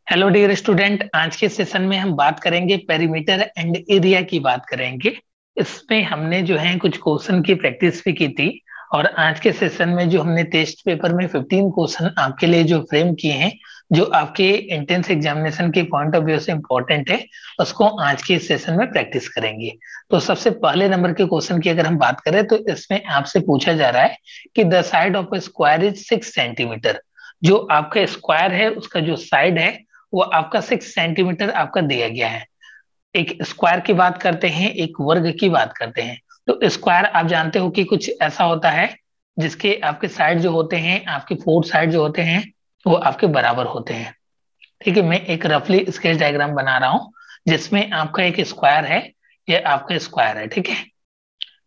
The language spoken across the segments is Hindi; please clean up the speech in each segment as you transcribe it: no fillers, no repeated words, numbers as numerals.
हेलो डियर स्टूडेंट, आज के सेशन में हम बात करेंगे पेरीमीटर एंड एरिया की बात करेंगे। इसमें हमने जो है कुछ क्वेश्चन की प्रैक्टिस भी की थी। और आज के सेशन में जो हमने टेस्ट पेपर में 15 क्वेश्चन आपके लिए जो फ्रेम किए हैं, जो आपके एंट्रेंस एग्जामिनेशन के पॉइंट ऑफ व्यू से इम्पोर्टेंट है, उसको आज के सेशन में प्रैक्टिस करेंगे। तो सबसे पहले नंबर के क्वेश्चन की अगर हम बात करें तो इसमें आपसे पूछा जा रहा है कि the side of a square is 6 centimetre. जो आपका स्क्वायर है उसका जो साइड है वो आपका 6 सेंटीमीटर आपका दिया गया है। एक स्क्वायर की बात करते हैं, एक वर्ग की बात करते हैं। तो स्क्वायर आप जानते हो कि कुछ ऐसा होता है जिसके आपके साइड जो होते हैं, आपके फोर साइड जो होते हैं, वो आपके बराबर होते हैं। ठीक है, मैं एक रफली स्केच डायग्राम बना रहा हूँ जिसमें आपका एक स्क्वायर है। ये आपका स्क्वायर है, ठीक है।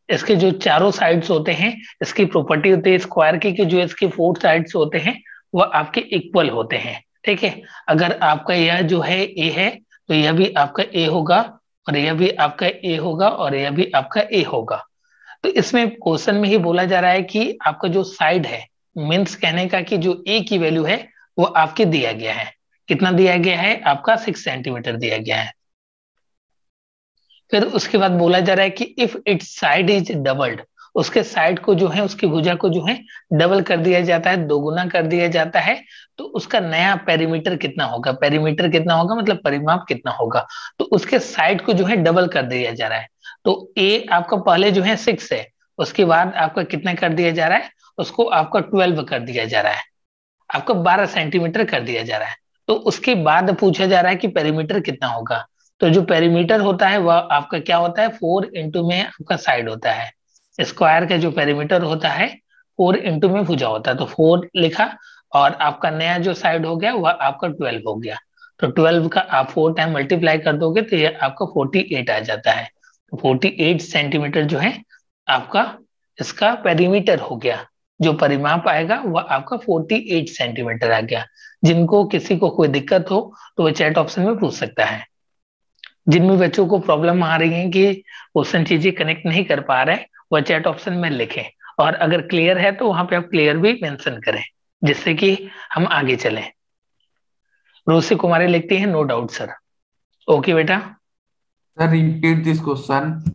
इसके जो चारों साइड्स होते हैं, इसकी प्रॉपर्टी होती है स्क्वायर की कि जो इसके फोर साइड्स होते हैं वो आपके इक्वल होते हैं। ठीक है, अगर आपका यह जो है ए है तो यह भी आपका ए होगा, और यह भी आपका ए होगा, और यह भी आपका ए होगा। तो इसमें क्वेश्चन में ही बोला जा रहा है कि आपका जो साइड है, मीन्स कहने का कि जो ए की वैल्यू है वो आपके दिया गया है। कितना दिया गया है? आपका 6 सेंटीमीटर दिया गया है। फिर उसके बाद बोला जा रहा है कि if it's side is doubled, उसके साइड को जो है, उसकी भुजा को जो है डबल कर दिया जाता है, दोगुना कर दिया जाता है, तो उसका नया पेरीमीटर कितना होगा? पेरीमीटर कितना होगा मतलब परिमाप कितना होगा? तो उसके साइड को जो है डबल कर दिया जा रहा है। तो ए आपका पहले जो है 6 है, उसके बाद आपका कितना कर दिया जा रहा है? उसको आपका 12 कर दिया जा रहा है, आपका 12 सेंटीमीटर कर दिया जा रहा है। तो उसके बाद पूछा जा रहा है कि पेरीमीटर कितना होगा। तो जो पेरीमीटर होता है वह आपका क्या होता है? 4 इंटू में आपका साइड होता है। स्क्वायर का जो पेरीमीटर होता है 4 इंटू में भुजा होता है, तो 4 लिखा, और आपका नया जो साइड हो गया वह आपका 12 हो गया। तो 12 का आप 4 टाइम मल्टीप्लाई कर दोगे तो ये आपका 48 आ जाता है। तो 48 सेंटीमीटर जो है आपका इसका पेरीमीटर हो गया। जो परिमाप आएगा वह आपका 48 सेंटीमीटर आ गया। जिनको किसी को कोई दिक्कत हो तो वह चैट ऑप्शन में पूछ सकता है। जिनमें बच्चों को प्रॉब्लम आ रही है कि क्वेश्चन चीजें कनेक्ट नहीं कर पा रहे, वह चैट ऑप्शन में लिखें। और अगर क्लियर है तो वहां पे आप क्लियर भी मेंशन करें, जिससे कि हम आगे चलें। रोसी कुमारी लिखती है नो डाउट सर। ओके बेटा। Sir repeat this question.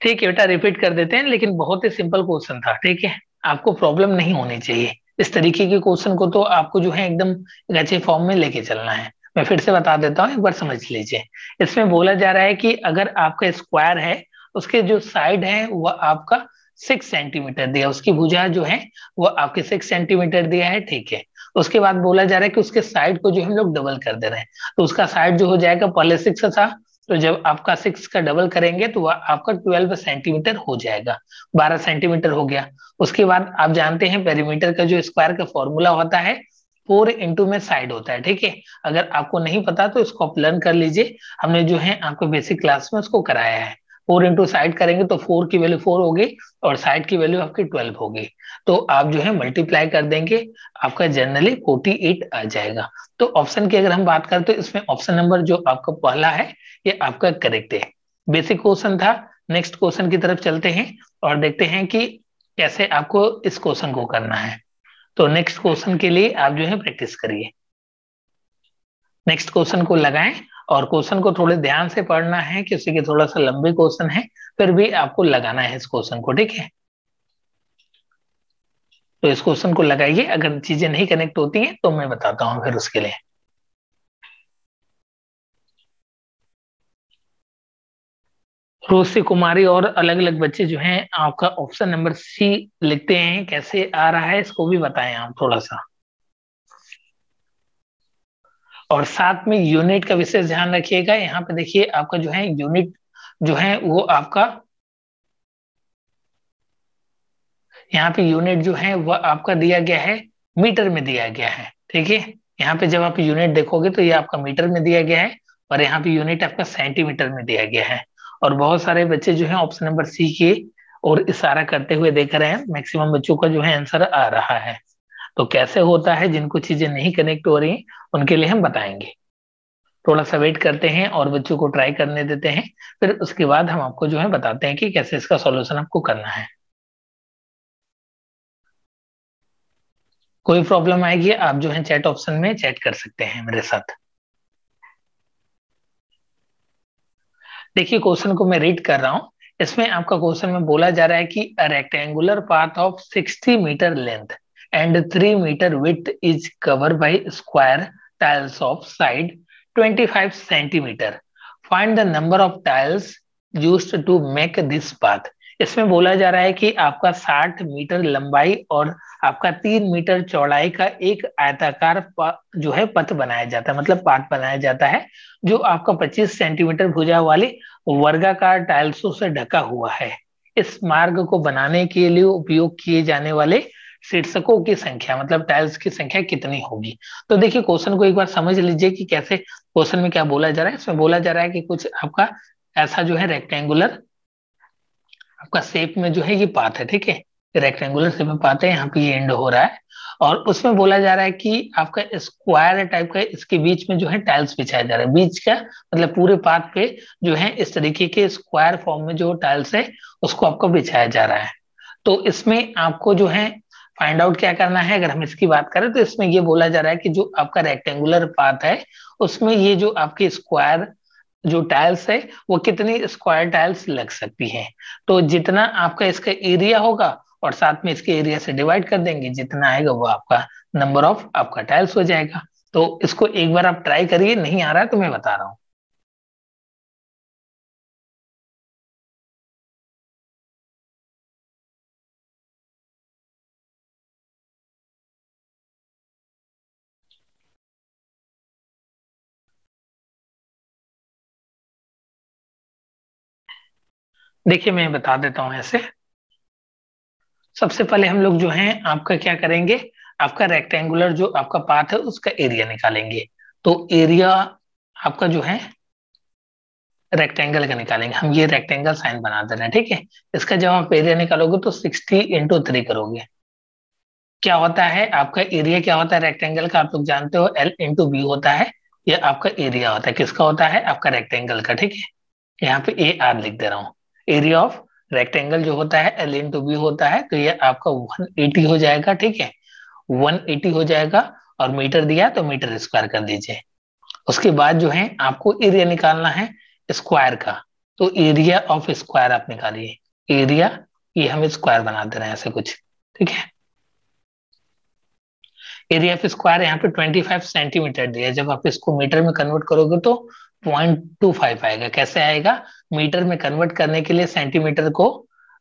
ठीक है बेटा, रिपीट कर देते हैं, लेकिन बहुत ही सिंपल क्वेश्चन था। ठीक है, आपको प्रॉब्लम नहीं होनी चाहिए। इस तरीके के क्वेश्चन को तो आपको जो है एकदम एक अच्छे फॉर्म में लेके चलना है। मैं फिर से बता देता हूँ, एक बार समझ लीजिए। इसमें बोला जा रहा है कि अगर आपका स्क्वायर है, उसके जो साइड है वह आपका 6 सेंटीमीटर दिया, उसकी भुजा जो है वो आपके 6 सेंटीमीटर दिया है। ठीक है, उसके बाद बोला जा रहा है कि उसके साइड को जो हम लोग डबल कर दे रहे हैं। तो उसका साइड जो हो जाएगा, पहले 6 था, तो जब आपका 6 का डबल करेंगे तो वह आपका 12 सेंटीमीटर हो जाएगा, 12 सेंटीमीटर हो गया। उसके बाद आप जानते हैं पेरीमीटर का जो स्क्वायर का फॉर्मूला होता है 4 इंटू में साइड होता है। ठीक है, अगर आपको नहीं पता तो इसको आप लर्न कर लीजिए। हमने जो है आपको बेसिक क्लास में उसको कराया है। 4 इंटू साइड करेंगे तो 4 की वैल्यू 4 होगी, और साइड की वैल्यू आपकी 12 होगी। तो आप जो है मल्टीप्लाई कर देंगे, आपका जनरली 48 आ जाएगा। तो ऑप्शन की अगर हम बात करें तो इसमें ऑप्शन नंबर जो आपका पहला है ये आपका करेक्ट है। बेसिक क्वेश्चन था। नेक्स्ट क्वेश्चन की तरफ चलते हैं और देखते हैं कि कैसे आपको इस क्वेश्चन को करना है। तो नेक्स्ट क्वेश्चन के लिए आप जो है प्रैक्टिस करिए। नेक्स्ट क्वेश्चन को लगाएं, और क्वेश्चन को थोड़े ध्यान से पढ़ना है क्योंकि थोड़ा सा लंबे क्वेश्चन है, फिर भी आपको लगाना है इस क्वेश्चन को। ठीक है, तो इस क्वेश्चन को लगाइए। अगर चीजें नहीं कनेक्ट होती हैं तो मैं बताता हूँ फिर उसके लिए। रोशी कुमारी और अलग अलग बच्चे जो हैं आपका ऑप्शन नंबर सी लिखते हैं, कैसे आ रहा है इसको भी बताएं आप थोड़ा सा। और साथ में यूनिट का विशेष ध्यान रखिएगा। यहाँ पे देखिए आपका जो है यूनिट जो है वो आपका, यहाँ पे यूनिट जो है वह आपका दिया गया है, मीटर में दिया गया है। ठीक है, यहाँ पे जब आप यूनिट देखोगे तो ये आपका मीटर में दिया गया है, और यहाँ पे यूनिट आपका सेंटीमीटर में दिया गया है। और बहुत सारे बच्चे जो है ऑप्शन नंबर सी के और इशारा करते हुए देख रहे हैं, मैक्सिमम बच्चों का जो है आंसर आ रहा है। तो कैसे होता है, जिनको चीजें नहीं कनेक्ट हो रही उनके लिए हम बताएंगे। थोड़ा सा वेट करते हैं और बच्चों को ट्राई करने देते हैं, फिर उसके बाद हम आपको जो है बताते हैं कि कैसे इसका सॉल्यूशन आपको करना है। कोई प्रॉब्लम आएगी आप जो है चैट ऑप्शन में चैट कर सकते हैं मेरे साथ। देखिए क्वेश्चन को मैं रीड कर रहा हूँ। इसमें आपका क्वेश्चन में बोला जा रहा है कि a rectangular path of 60 metre length and 3 metre width is cover by square tiles of side 25 centimetre. Find the number of tiles used to make this path. इसमें बोला जा रहा है कि आपका 60 मीटर लंबाई और आपका 3 मीटर चौड़ाई का एक आयताकार जो है पथ बनाया जाता है, मतलब पाथ बनाया जाता है, जो आपका 25 सेंटीमीटर भुजा वाली वर्गाकार टाइल्सों से ढका हुआ है। इस मार्ग को बनाने के लिए उपयोग किए जाने वाले शीर्षकों की संख्या, मतलब टाइल्स की संख्या कितनी होगी। तो देखिए क्वेश्चन को एक बार समझ लीजिए कि कैसे क्वेश्चन में क्या बोला जा रहा है। इसमें बोला जा रहा है कि कुछ आपका ऐसा जो है रेक्टेंगुलर आपका शेप में जो है ये पाथ है, ठीक है। रेक्टेंगुलर शेप में पाथ है, यहाँ पे ये एंड हो रहा है और उसमें बोला जा रहा है कि आपका स्क्वायर टाइप का इसके बीच में जो है टाइल्स बिछाया जा रहा है। बीच का मतलब पूरे पाथ पे जो है इस तरीके के स्क्वायर फॉर्म में जो टाइल्स है उसको आपको बिछाया जा रहा है। तो इसमें आपको जो है फाइंड आउट क्या करना है। अगर हम इसकी बात करें तो इसमें ये बोला जा रहा है कि जो आपका रेक्टेंगुलर पाथ है उसमें ये जो आपके स्क्वायर जो टाइल्स है वो कितनी स्क्वायर टाइल्स लग सकती हैं। तो जितना आपका इसका एरिया होगा और साथ में इसके एरिया से डिवाइड कर देंगे, जितना आएगा वो आपका नंबर ऑफ आपका टाइल्स हो जाएगा। तो इसको एक बार आप ट्राई करिए, नहीं आ रहा है तो मैं बता रहा हूँ। देखिए मैं बता देता हूँ ऐसे। सबसे पहले हम लोग जो है आपका क्या करेंगे, आपका रेक्टेंगुलर जो आपका पाथ है उसका एरिया निकालेंगे। तो एरिया आपका जो है रेक्टेंगल का निकालेंगे। हम ये रेक्टेंगल साइन बना दे रहे हैं, ठीक है। इसका जब आप एरिया निकालोगे तो 60 × 3 करोगे। क्या होता है आपका एरिया, क्या होता है रेक्टेंगल का, आप लोग जानते हो L × B होता है। ये आपका एरिया होता है, किसका होता है, आपका रेक्टेंगल का, ठीक है। यहाँ पे AR लिख दे रहा हूँ। एरिया ऑफ रेक्टेंगल जो होता है L × B होता है, तो ये आपका 180 हो जाएगा, ठीक है। 180 हो जाएगा और मीटर दिया तो मीटर स्क्वायर कर दीजिए। उसके बाद जो है आपको एरिया निकालना है स्क्वायर का। तो एरिया ऑफ स्क्वायर आप निकालिए। एरिया ये हम स्क्वायर बना दे रहे हैं ऐसे कुछ, ठीक है। एरिया ऑफ स्क्वायर यहाँ पे 25 सेंटीमीटर दिया है। जब आप इसको मीटर में कन्वर्ट करोगे तो 0.25 आएगा। कैसे आएगा, मीटर में कन्वर्ट करने के लिए सेंटीमीटर को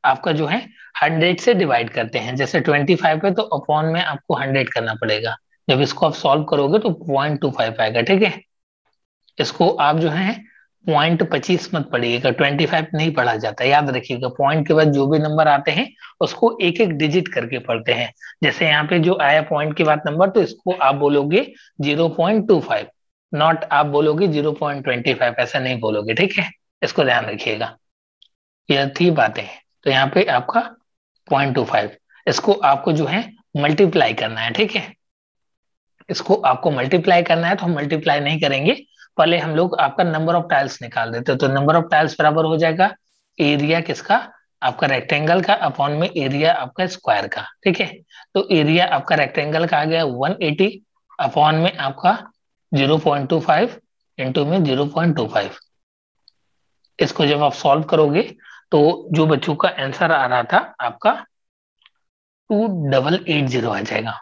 आपका जो है 100 से डिवाइड करते हैं। जैसे 25 है तो अपॉन में आपको 100 करना पड़ेगा। जब इसको आप सॉल्व करोगे तो 0.25 आएगा, ठीक है। इसको आप जो है 0.25 मत पढ़िएगा, 25 नहीं पढ़ा जाता, याद रखिएगा। पॉइंट के बाद जो भी नंबर आते हैं उसको एक एक डिजिट करके पढ़ते हैं। जैसे यहाँ पे जो आया पॉइंट के बाद नंबर, तो इसको आप बोलोगे 0.25, नॉट आप बोलोगे 0.25, ऐसा नहीं बोलोगे, ठीक है। इसको ध्यान रखिएगा, यह थी बातें। तो यहाँ पे आपका 0.25, इसको आपको जो है मल्टीप्लाई करना है, ठीक है। इसको आपको मल्टीप्लाई करना है तो हम मल्टीप्लाई नहीं करेंगे, पहले हम लोग आपका नंबर ऑफ टाइल्स निकाल देते हैं। तो नंबर ऑफ टाइल्स बराबर हो जाएगा एरिया किसका, आपका रेक्टेंगल का, अपॉन में एरिया आपका स्क्वायर का, ठीक है। तो एरिया आपका रेक्टेंगल का आ गया 180, अपॉन में आपका 0.25 इंटू में 0.25। इसको जब आप सॉल्व करोगे तो जो बच्चों का आंसर आ रहा था आपका 2880 आ जाएगा।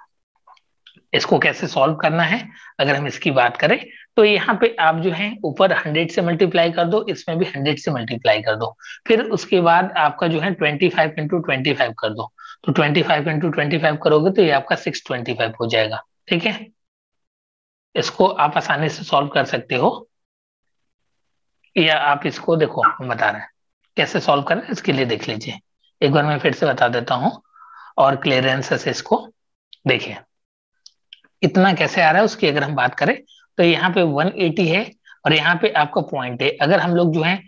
इसको कैसे सॉल्व करना है, अगर हम इसकी बात करें तो यहाँ पे आप जो है ऊपर 100 से मल्टीप्लाई कर दो, इसमें भी 100 से मल्टीप्लाई कर दो। फिर उसके बाद आपका जो है 25 × 25 कर दो। तो 25 × 25 करोगे तो ये आपका 625 हो जाएगा, ठीक है। इसको आप आसानी से सॉल्व कर सकते हो, या आप इसको देखो हम बता रहे हैं कैसे सॉल्व करना है, इसके लिए देख लीजिए। एक बार मैं फिर से बता देता हूँ और क्लियरेंस से इसको देखिए इतना कैसे आ रहा है उसकी अगर हम बात करें तो यहाँ पे 180 है और यहाँ पे आपका पॉइंट है। अगर हम लोग जो है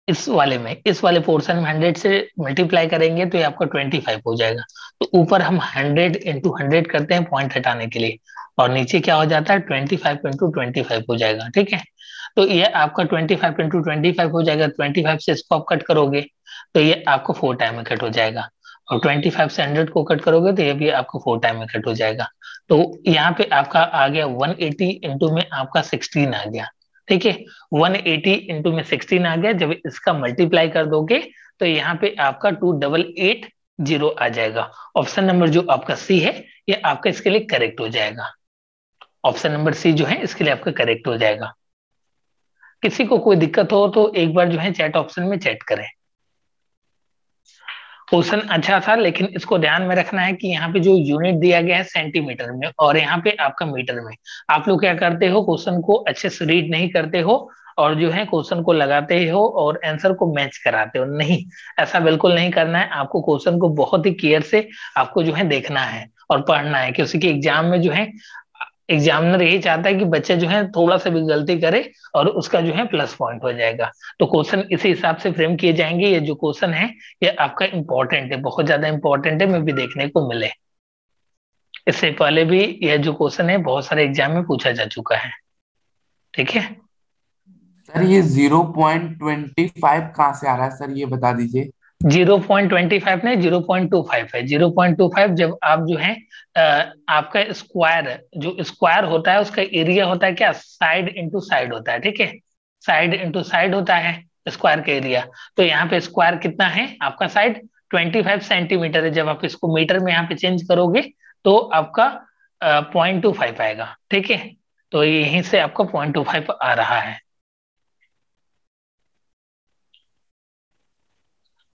इस वाले पोर्शन में 100 से मल्टीप्लाई करेंगे तो ये आपका 25 हो जाएगा। तो ऊपर हम 100 × 100 करते हैं पॉइंट हटाने के लिए, और नीचे क्या हो जाता है 25 × 25 हो जाएगा, ठीक है। तो ये आपका 25 × 25 हो जाएगा। 25 से इसको आप कट करोगे तो ये आपको 4 टाइम में कट हो जाएगा, और 25 से 100 को कट करोगे तो ये भी आपको 4 टाइम में कट हो जाएगा। तो यहाँ पे आपका आ गया 180 इंटू में आपका 16 आ गया। ठीक है, 180 इंटू में 16 आ गया। जब इसका मल्टीप्लाई कर दोगे तो यहाँ पे आपका 2880 आ जाएगा। ऑप्शन नंबर जो आपका सी है ये आपका इसके लिए करेक्ट हो जाएगा। ऑप्शन नंबर सी जो है इसके लिए आपका करेक्ट हो जाएगा। किसी को कोई दिक्कत हो तो एक बार जो है चैट ऑप्शन में चैट करें। क्वेश्चन अच्छा था, लेकिन इसको ध्यान में रखना है कि यहाँ पे जो यूनिट दिया गया है सेंटीमीटर में और यहाँ पे आपका मीटर में। आप लोग क्या करते हो, क्वेश्चन को अच्छे से रीड नहीं करते हो और जो है क्वेश्चन को लगाते हो और आंसर को मैच कराते हो। नहीं, ऐसा बिल्कुल नहीं करना है। आपको क्वेश्चन को बहुत ही केयर से आपको जो है देखना है और पढ़ना है, क्योंकि एग्जाम में जो है एग्जामिनर यही चाहता है कि बच्चे जो है थोड़ा सा भी गलती करे और उसका जो है प्लस पॉइंट हो जाएगा। तो क्वेश्चन इसी हिसाब से फ्रेम किए जाएंगे। ये जो क्वेश्चन है ये आपका इंपॉर्टेंट है, बहुत ज्यादा इंपॉर्टेंट है, मैं भी देखने को मिले। इससे पहले भी यह जो क्वेश्चन है बहुत सारे एग्जाम में पूछा जा चुका है। ठीक है, सर ये 0.25 कहाँ से आ रहा है सर, ये बता दीजिए। 0.25 नहीं, 0.25 है। 0.25 जब आप जो है आपका स्क्वायर, जो स्क्वायर होता है उसका एरिया होता है क्या, साइड इंटू साइड होता है। ठीक है, साइड इंटू साइड होता है स्क्वायर का एरिया। तो यहाँ पे स्क्वायर कितना है आपका, साइड 25 सेंटीमीटर है। जब आप इसको मीटर में यहाँ पे चेंज करोगे तो आपका 0.25 आएगा। ठीक है, तो यहीं से आपका 0.25 आ रहा है।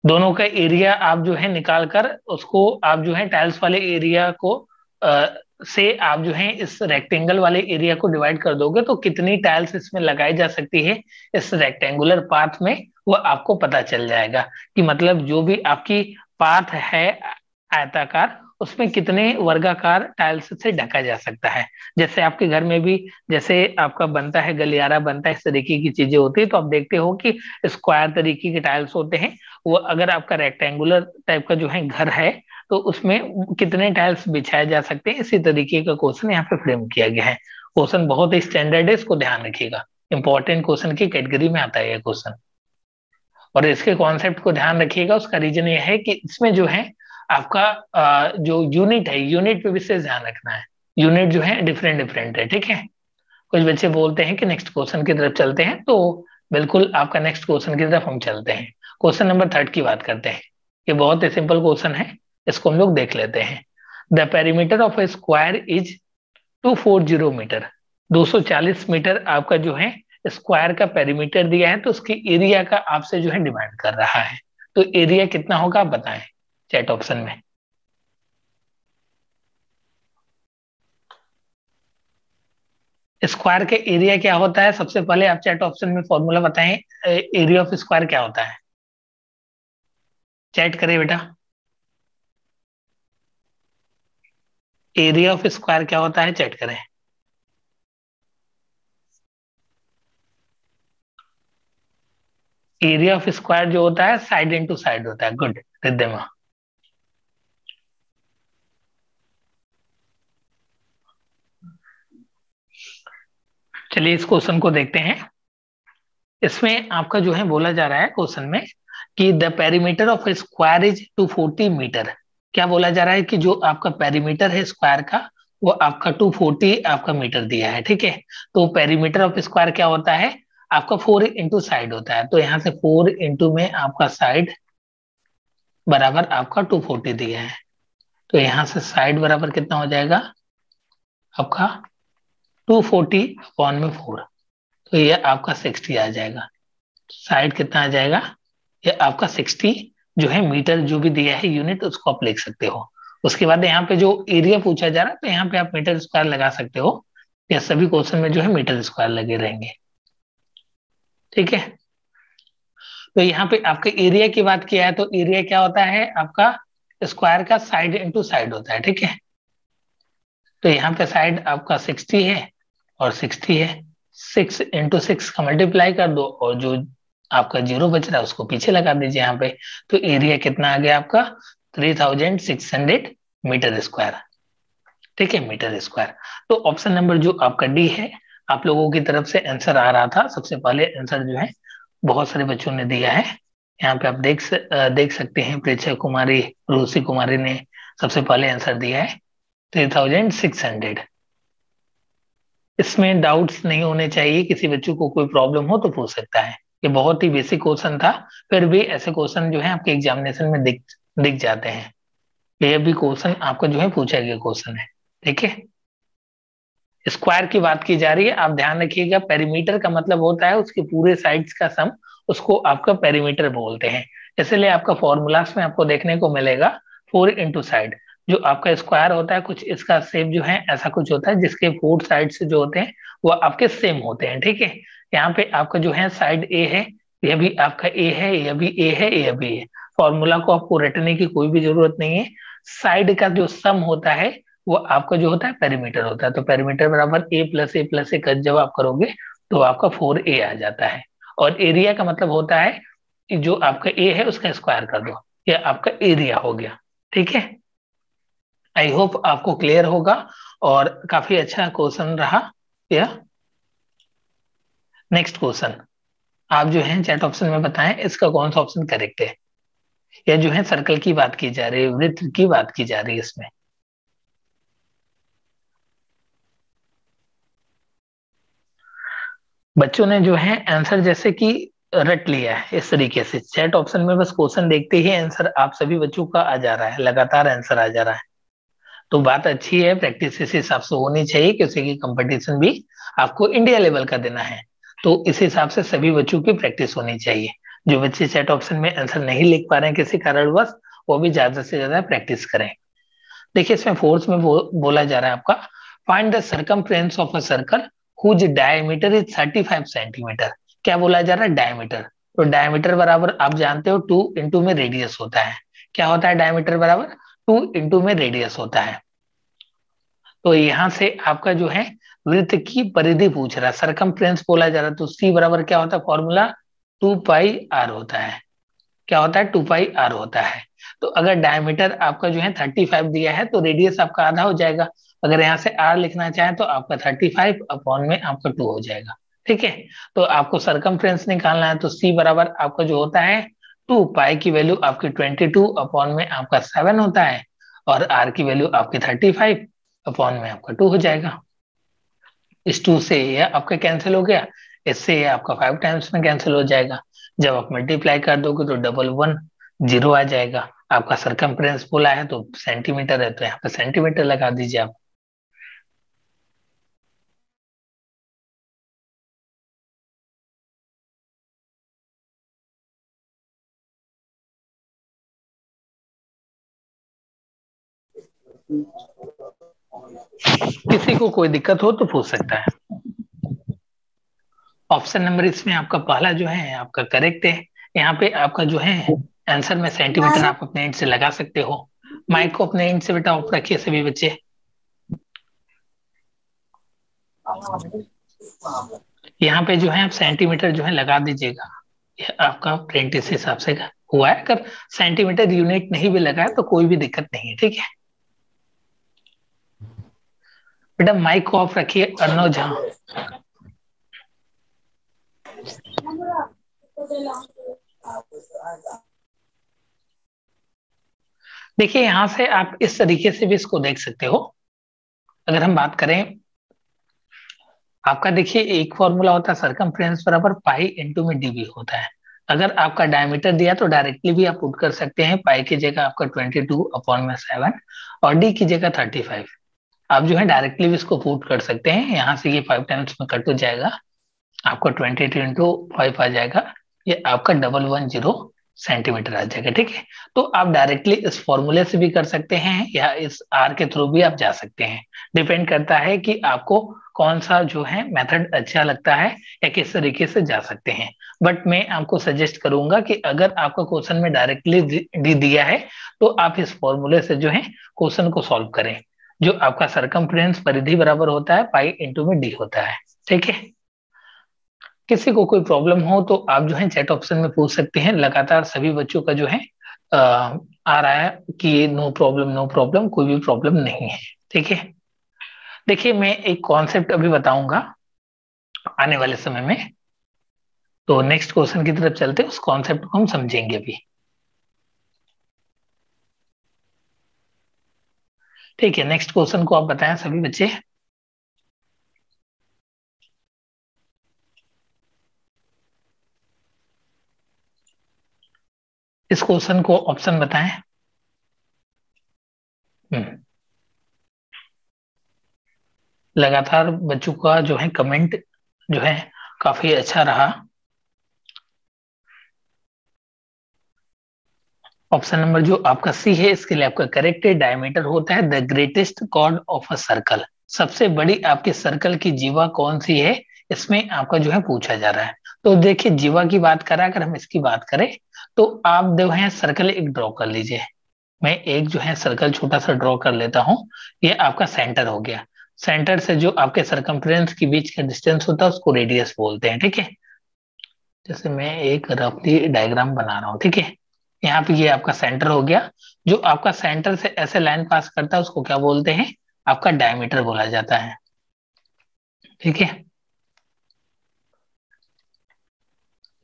दोनों का एरिया आप जो है निकाल कर उसको आप जो है टाइल्स वाले एरिया को से आप जो है इस रेक्टेंगल वाले एरिया को डिवाइड कर दोगे तो कितनी टाइल्स इसमें लगाई जा सकती है इस रेक्टेंगुलर पाथ में, वो आपको पता चल जाएगा कि मतलब जो भी आपकी पाथ है आयताकार, उसमें कितने वर्गाकार टाइल्स से ढका जा सकता है। जैसे आपके घर में भी जैसे आपका बनता है गलियारा बनता है, इस तरीके की चीजें होती है, तो आप देखते हो कि स्क्वायर तरीके के टाइल्स होते हैं। वो अगर आपका रेक्टेंगुलर टाइप का जो है घर है तो उसमें कितने टाइल्स बिछाए जा सकते हैं, इसी तरीके का क्वेश्चन यहाँ पे फ्रेम किया गया है। क्वेश्चन बहुत ही स्टैंडर्ड है, इसको ध्यान रखिएगा। इंपॉर्टेंट क्वेश्चन की कैटेगरी में आता है ये क्वेश्चन। और इसके कॉन्सेप्ट को ध्यान रखिएगा। उसका रीजन ये है कि इसमें जो है आपका जो यूनिट है, यूनिट पे विशेष ध्यान रखना है। यूनिट जो है डिफरेंट डिफरेंट है। ठीक है, कुछ बच्चे बोलते हैं कि नेक्स्ट क्वेश्चन की तरफ चलते हैं, तो बिल्कुल आपका नेक्स्ट क्वेश्चन की तरफ हम चलते हैं। क्वेश्चन नंबर 3 की बात करते हैं। ये बहुत ही सिंपल क्वेश्चन है, इसको हम लोग देख लेते हैं। The perimeter of a square is 240 metre. 240 metre आपका जो है स्क्वायर का पेरीमीटर दिया है, तो उसकी एरिया का आपसे जो है डिमांड कर रहा है। तो एरिया कितना होगा आप बताएं चैट ऑप्शन में। स्क्वायर के एरिया क्या होता है, सबसे पहले आप चैट ऑप्शन में फॉर्मूला बताएं। एरिया ऑफ स्क्वायर क्या होता है, चैट करें बेटा। एरिया ऑफ स्क्वायर क्या होता है, चैट करें। एरिया ऑफ स्क्वायर जो होता है साइड इनटू साइड होता है। गुड रिद्धिमा। चलिए इस क्वेश्चन को देखते हैं। इसमें आपका जो है बोला जा रहा है क्वेश्चन में कि the perimeter of square is 240 metre. क्या बोला जा रहा है कि जो आपका पेरीमीटर है स्क्वायर का वो आपका 240 आपका मीटर दिया है। ठीक है, तो पेरीमीटर ऑफ स्क्वायर क्या होता है आपका 4 इंटू साइड होता है। तो यहाँ से 4 इंटू में आपका साइड बराबर आपका 240 दिया है। तो यहाँ से साइड बराबर कितना हो जाएगा आपका 240 में 4, तो ये आपका 60 आ जाएगा। साइड कितना आ जाएगा, ये आपका 60 जो है मीटर जो भी दिया है यूनिट उसको आप लिख सकते हो। उसके बाद यहाँ पे जो एरिया पूछा जा रहा है तो यहाँ पे आप मीटर स्क्वायर लगा सकते हो। या सभी क्वेश्चन में जो है मीटर स्क्वायर लगे रहेंगे। ठीक है, तो यहाँ पे आपके एरिया की बात किया है तो एरिया क्या होता है आपका स्क्वायर का साइड इंटू साइड होता है। ठीक है, तो यहाँ पे साइड आपका 60 है और 60 है, 6 इंटू 6 का मल्टीप्लाई कर दो और जो आपका जीरो बच रहा है उसको पीछे लगा दीजिए यहाँ पे। तो एरिया कितना आ गया आपका 3600 मीटर स्क्वायर। ठीक है, मीटर स्क्वायर। तो ऑप्शन नंबर जो आपका डी है, आप लोगों की तरफ से आंसर आ रहा था सबसे पहले। आंसर जो है बहुत सारे बच्चों ने दिया है। यहाँ पे आप देख सकते हैं प्रेक्षा कुमारी, रूसी कुमारी ने सबसे पहले आंसर दिया है 3600। इसमें डाउट्स नहीं होने चाहिए, किसी बच्चों को कोई प्रॉब्लम हो तो पूछ सकता है। ये बहुत ही बेसिक क्वेश्चन था, फिर भी ऐसे क्वेश्चन जो है आपके एग्जामिनेशन में दिख दिख जाते हैं। ये भी क्वेश्चन आपका जो है पूछा गया क्वेश्चन है। ठीक है, स्क्वायर की बात की जा रही है, आप ध्यान रखिएगा। पेरीमीटर का मतलब होता है उसके पूरे साइड्स का सम, उसको आपका पेरीमीटर बोलते हैं। इसलिए आपका फॉर्मूलास में आपको देखने को मिलेगा 4 इंटू साइड। जो आपका स्क्वायर होता है कुछ इसका शेप जो है ऐसा कुछ होता है जिसके 4 साइड्स जो होते हैं वो आपके सेम होते हैं। ठीक है, यहाँ पे आपका जो है साइड ए है, यह भी आपका ए है, यह भी ए है, यह भी है। फॉर्मूला को आपको रटने की कोई भी जरूरत नहीं है। साइड का जो सम होता है वो आपका जो होता है पेरीमीटर होता है। तो पेरीमीटर बराबर ए प्लस ए का जब आप करोगे तो आपका 4a आ जाता है। और एरिया का मतलब होता है कि जो आपका ए है उसका स्क्वायर कर दो, ये आपका एरिया हो गया। ठीक है, आई होप आपको क्लियर होगा और काफी अच्छा क्वेश्चन रहा यह। नेक्स्ट क्वेश्चन, आप जो है चैट ऑप्शन में बताएं इसका कौन सा ऑप्शन करेक्ट है। यह जो है सर्कल की बात की जा रही है, वृत्त की बात की जा रही है इसमें। बच्चों ने जो है आंसर जैसे कि रट लिया है इस तरीके से, चैट ऑप्शन में बस क्वेश्चन देखते ही आंसर आप सभी बच्चों का आ जा रहा है, लगातार आंसर आ जा रहा है। तो बात अच्छी है, प्रैक्टिस इस हिसाब से होनी चाहिए क्योंकि कंपटीशन भी आपको इंडिया लेवल का देना है। तो इस हिसाब से सभी बच्चों की प्रैक्टिस होनी चाहिए। जो बच्चे चैट ऑप्शन में आंसर नहीं लिख पा रहे हैं किसी कारणवश, वो भी ज्यादा से ज्यादा प्रैक्टिस करें। देखिए इसमें फोर्थ में बोला जा रहा है आपका, find the circumference of a circle whose diameter is 35 centimetre. क्या बोला जा रहा है, डायमीटर। तो डायमीटर बराबर आप जानते हो 2 इंटू में रेडियस होता है। क्या होता है डायमीटर बराबर 2 इंटू में रेडियस होता है। तो यहाँ से आपका जो है वृत्त की परिधि पूछ रहा है, सरकमफ्रेंस बोला जा रहा है। तो सी बराबर क्या होता है फॉर्मूला, 2 पाई आर होता है। क्या होता है 2 पाई आर होता है। तो अगर डायमीटर आपका जो है 35 दिया है तो रेडियस आपका आधा हो जाएगा। अगर यहाँ से आर लिखना चाहे तो आपका 35 अपॉन में आपका 2 हो जाएगा। ठीक है, तो आपको सरकमफ्रेंस निकालना है तो सी बराबर आपका जो होता है 2 पाई की वैल्यू आपकी 22 अपॉन में आपका 7 होता है, और आर की वैल्यू आपकी 35 अपॉन में आपका 2 हो जाएगा। इस 2 से ये आपका कैंसिल हो गया, इससे ये आपका 5 टाइम्स में कैंसिल हो जाएगा। जब आप मल्टीप्लाई कर दोगे तो 111 आ जाएगा। आपका सरकमफ्रेंस बोला है तो सेंटीमीटर है तो यहाँ पे सेंटीमीटर लगा दीजिए आप। किसी को कोई दिक्कत हो तो पूछ सकता है। ऑप्शन नंबर इसमें आपका पहला जो है आपका करेक्ट है। यहाँ पे आपका जो है आंसर में सेंटीमीटर आप अपने एंड से लगा सकते हो। माइक को अपने एंड से बेटा ऑफ रखिए सभी बच्चे। यहाँ पे जो है आप सेंटीमीटर जो है लगा दीजिएगा। ये आपका प्रिंट इस हिसाब से हुआ है। अगर सेंटीमीटर यूनिट नहीं भी लगा है तो कोई भी दिक्कत नहीं है। ठीक है बेटा, माइक को ऑफ रखिए अर्नव झा। देखिए यहाँ से आप इस तरीके से भी इसको देख सकते हो। अगर हम बात करें आपका, देखिए एक फॉर्मूला होता है सरकमफ्रेंस बराबर पाई इंटू में डीबी होता है। अगर आपका डायमीटर दिया तो डायरेक्टली भी आप पुट कर सकते हैं, पाई की जगह आपका 22 अपॉन में 7 और डी की जगह 35। आप जो है डायरेक्टली भी इसको पुट कर सकते हैं, यहाँ से ये 5 टाइम्स में कट हो जाएगा, आपको 22 इंटू 5 आ जाएगा। ये आपका 110 सेंटीमीटर आ जाएगा। ठीक है, तो आप डायरेक्टली इस फॉर्मूले से भी कर सकते हैं या इस आर के थ्रू भी आप जा सकते हैं। डिपेंड करता है कि आपको कौन सा जो है मेथड अच्छा लगता है या किस तरीके से जा सकते हैं। बट मैं आपको सजेस्ट करूंगा कि अगर आपका क्वेश्चन में डायरेक्टली डी दिया है तो आप इस फॉर्मूले से जो है क्वेश्चन को सॉल्व करें। जो आपका सरकमफ्रेंस परिधि बराबर होता है पाई इंटू में डी होता है। ठीक है, किसी को कोई प्रॉब्लम हो तो आप जो है चैट ऑप्शन में पूछ सकते हैं। लगातार सभी बच्चों का जो है आ रहा है कि नो प्रॉब्लम नो प्रॉब्लम, कोई भी प्रॉब्लम नहीं है। ठीक है, देखिए मैं एक कॉन्सेप्ट अभी बताऊंगा आने वाले समय में, तो नेक्स्ट क्वेश्चन की तरफ चलते हैं, उस कॉन्सेप्ट को हम समझेंगे अभी। ठीक है, नेक्स्ट क्वेश्चन को आप बताएं सभी बच्चे। इस क्वेश्चन को ऑप्शन बताएं। लगातार बच्चों का जो है कमेंट जो है काफी अच्छा रहा। ऑप्शन नंबर जो आपका सी है इसके लिए आपका करेक्ट है। डायमीटर होता है the greatest chord of a circle. सबसे बड़ी आपके सर्कल की जीवा कौन सी है, इसमें आपका जो है पूछा जा रहा है। तो देखिए जीवा की बात करें, अगर हम इसकी बात करें तो आप जो है सर्कल एक ड्रॉ कर लीजिए। मैं एक जो है सर्कल छोटा सा ड्रॉ कर लेता हूँ। ये आपका सेंटर हो गया। सेंटर से जो आपके सरकमफ्रेंस के बीच का डिस्टेंस होता है उसको रेडियस बोलते हैं, ठीक है। जैसे मैं एक रफली डायग्राम बना रहा हूँ, ठीक है। यहाँ पे ये आपका सेंटर हो गया। जो आपका सेंटर से ऐसे लाइन पास करता है उसको क्या बोलते हैं, आपका डायमीटर बोला जाता है, ठीक है।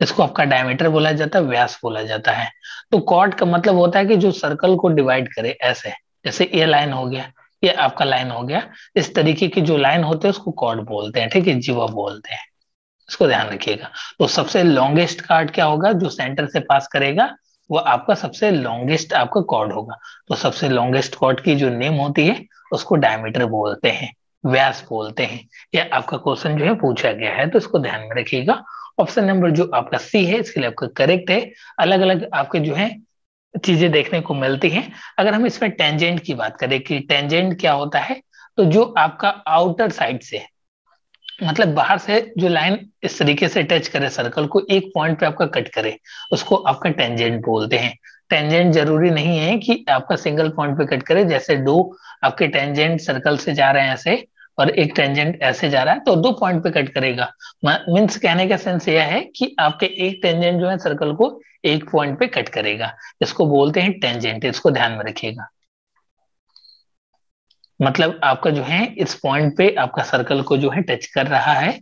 इसको आपका डायमीटर बोला जाता है, व्यास बोला जाता है। तो कॉर्ड का मतलब होता है कि जो सर्कल को डिवाइड करे ऐसे। जैसे ये लाइन हो गया, ये आपका लाइन हो गया। इस तरीके की जो लाइन होते हैं उसको कॉर्ड बोलते हैं, ठीक है, जीवा बोलते हैं। इसको ध्यान रखिएगा। तो सबसे लॉन्गेस्ट कार्ड क्या होगा, जो सेंटर से पास करेगा वो आपका सबसे लॉन्गेस्ट आपका कॉर्ड होगा। तो सबसे लॉन्गेस्ट कॉर्ड की जो नेम होती है उसको डायमीटर बोलते हैं, व्यास बोलते हैं। यह आपका क्वेश्चन जो है पूछा गया है, तो इसको ध्यान में रखिएगा। ऑप्शन नंबर जो आपका सी है इसके लिए आपका करेक्ट है। अलग अलग आपके जो है चीजें देखने को मिलती हैं। अगर हम इसमें टेंजेंट की बात करें कि टेंजेंट क्या होता है, तो जो आपका आउटर साइड से, मतलब बाहर से जो लाइन इस तरीके से टच करे सर्कल को, एक पॉइंट पे आपका कट करे, उसको आपका टेंजेंट बोलते हैं। टेंजेंट जरूरी नहीं है कि आपका सिंगल पॉइंट पे कट करे। जैसे दो आपके टेंजेंट सर्कल से जा रहे हैं ऐसे, और एक टेंजेंट ऐसे जा रहा है, तो दो पॉइंट पे कट करेगा। मीन्स कहने का सेंस यह है कि आपके एक टेंजेंट जो है सर्कल को एक पॉइंट पे कट करेगा। इसको बोलते हैं टेंजेंट, इसको ध्यान में रखिएगा। मतलब आपका जो है इस पॉइंट पे आपका सर्कल को जो है टच कर रहा है,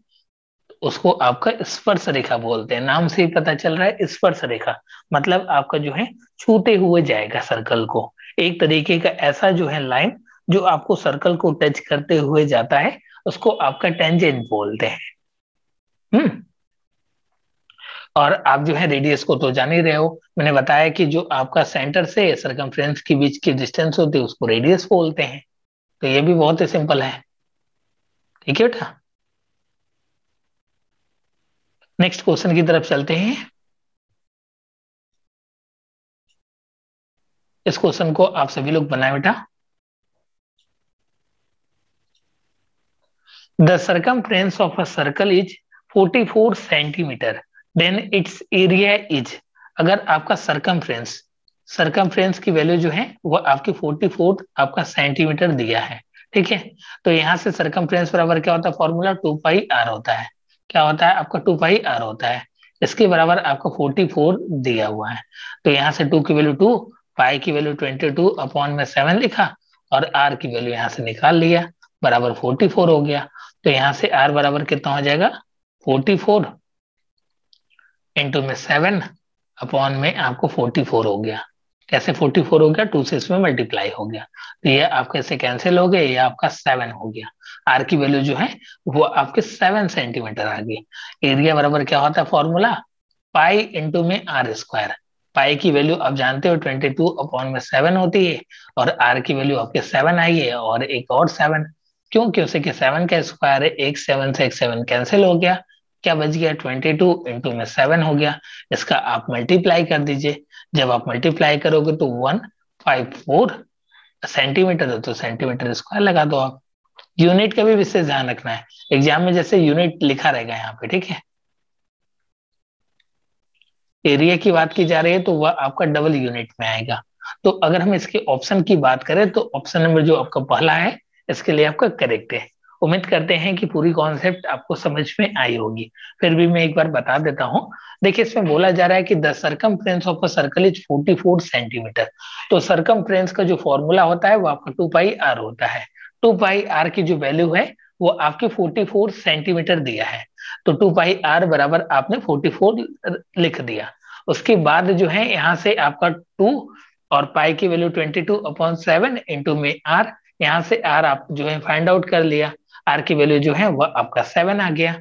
उसको आपका स्पर्श रेखा बोलते हैं। नाम से ही पता चल रहा है स्पर्श रेखा, मतलब आपका जो है छूते हुए जाएगा सर्कल को। एक तरीके का ऐसा जो है लाइन जो आपको सर्कल को टच करते हुए जाता है, उसको आपका टेंजेंट बोलते हैं। हम्म। और आप जो है रेडियस को तो जान ही रहे हो, मैंने बताया कि जो आपका सेंटर से सरकमफ्रेंस के बीच की डिस्टेंस होती है उसको रेडियस बोलते हैं। तो ये भी बहुत ही सिंपल है, ठीक है बेटा। नेक्स्ट क्वेश्चन की तरफ चलते हैं। इस क्वेश्चन को आप सभी लोग बनाए बेटा। The circumference of a circle is 44 centimetre, then it's area is. अगर आपका सरकमफ्रेंस, सरकमफ्रेंस की वैल्यू जो है वो आपकी 44 आपका सेंटीमीटर दिया है, ठीक है। तो यहाँ से सरकमफ्रेंस बराबर क्या होता है, फॉर्मूला 2 पाई आर होता है। क्या होता है आपका 2 पाई आर होता है। इसके बराबर आपका 44 दिया हुआ है। तो यहाँ से 2 की वैल्यू 2, पाई की वैल्यू 22/7 लिखा, और आर की वैल्यू यहाँ से निकाल लिया, बराबर 44 हो गया। तो यहां से आर बराबर कितना हो जाएगा, 44 इंटू में 7 अपॉन में आपको 44 हो गया। कैसे 44 हो गया, 2 से इसमें मल्टीप्लाई हो गया, तो ये आपके से कैंसिल हो गया, ये आपका 7 हो गया। आर की वैल्यू जो है वो आपके 7 सेंटीमीटर आ गई। एरिया बराबर क्या होता है फॉर्मूला, पाई इंटू में आर स्क्वायर। पाई की वैल्यू आप जानते हो 22/7 होती है, और आर की वैल्यू आपके 7 आई है, और एक और 7। क्यों, क्योंकि 7 का स्क्वायर है, एक 7 से एक 7 कैंसिल हो गया। क्या बच गया, 22 इंटू में 7 हो गया। इसका आप मल्टीप्लाई कर दीजिए। जब आप मल्टीप्लाई करोगे तो 154 सेंटीमीटर है, तो सेंटीमीटर स्क्वायर लगा दो आप। यूनिट का भी विशेष ध्यान रखना है, एग्जाम में जैसे यूनिट लिखा रहेगा यहाँ पे, ठीक है। एरिया की बात की जा रही है तो वह आपका डबल यूनिट में आएगा। तो अगर हम इसके ऑप्शन की बात करें तो ऑप्शन नंबर जो आपका पहला है इसके लिए आपका करेक्ट है। उम्मीद करते हैं कि पूरी कॉन्सेप्ट आपको समझ में आई होगी। फिर भी मैं एक बार बता देता हूँ। देखिए इसमें बोला जा रहा है कि the circumference of a circle is 44 centimetre. तो सरकमफ्रेंस का जो फॉर्मूला होता है वो आपका 2 पाई आर होता है। 2 पाई आर की जो वैल्यू है वो आपके 44 सेंटीमीटर दिया है। तो 2 पाई आर बराबर आपने 44 लिख दिया। उसके बाद जो है यहाँ से आपका 2, और पाई की वैल्यू 22/7 इंटू में आर। यहाँ से आर आप जो है फाइंड आउट कर लिया, आर की वैल्यू जो है वह आपका 7 आ गया।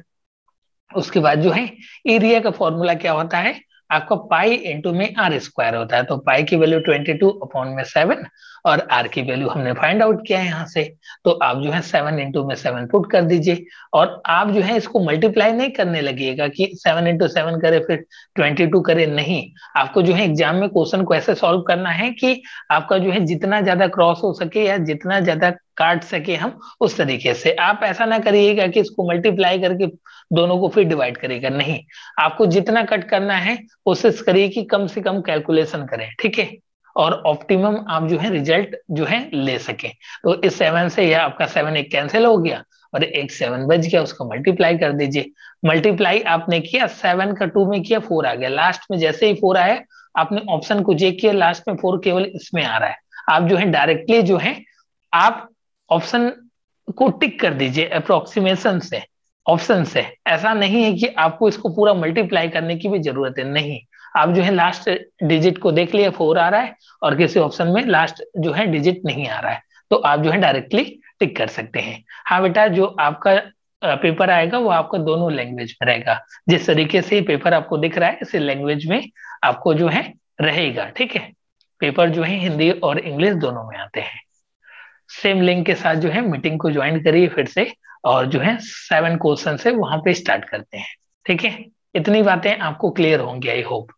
उसके बाद जो है एरिया का फॉर्मूला क्या होता है, आपका पाई इंटू में आर स्क्वायर होता है, तो पाई की वैल्यू 22 अपॉन में 7 और आर की वैल्यू हमने फाइंड आउट किया है यहाँ से। तो आप जो है 7 इंटू में 7 पुट कर दीजिए, और आप जो है इसको मल्टीप्लाई नहीं करने लगिएगा कि 7 इंटू 7 करे फिर 22 करे, नहीं। आपको जो है एग्जाम में क्वेश्चन को ऐसे सॉल्व करना है कि आपका जो है जितना ज्यादा क्रॉस हो सके या जितना ज्यादा काट सके हम, उस तरीके से। आप ऐसा ना करिएगा कि इसको मल्टीप्लाई करके दोनों को फिर डिवाइड करिएगा, नहीं। आपको जितना कट करना है कोशिश करिए कि कम से कम कैलकुलेशन करें, ठीक है, और ऑप्टिमम आप जो है रिजल्ट जो है ले सके। तो इस 7 से यह आपका 7 एक कैंसिल हो गया और एक 7 बच गया, उसको मल्टीप्लाई कर दीजिए। मल्टीप्लाई आपने किया, 7 का 2 में किया, 4 आ गया। लास्ट में जैसे ही 4 आया, आपने ऑप्शन को चेक किया, लास्ट में 4 केवल इसमें आ रहा है। आप जो है डायरेक्टली जो है आप ऑप्शन को टिक कर दीजिए अप्रोक्सीमेशन से, ऑप्शन से। ऐसा नहीं है कि आपको इसको पूरा मल्टीप्लाई करने की भी जरूरत है, नहीं। आप जो है लास्ट डिजिट को देख लिया, 4 आ रहा है और किसी ऑप्शन में लास्ट जो है डिजिट नहीं आ रहा है, तो आप जो है डायरेक्टली टिक कर सकते हैं। हाँ बेटा, जो आपका पेपर आएगा वो आपका दोनों लैंग्वेज में रहेगा। जिस तरीके से पेपर आपको दिख रहा है इसी लैंग्वेज में आपको जो है रहेगा, ठीक है। पेपर जो है हिंदी और इंग्लिश दोनों में आते हैं। सेम लिंक के साथ जो है मीटिंग को ज्वाइन करिए फिर से, और जो है 7 क्वेश्चन से वहां पे स्टार्ट करते हैं, ठीक है। इतनी बातें आपको क्लियर होंगी, आई होप।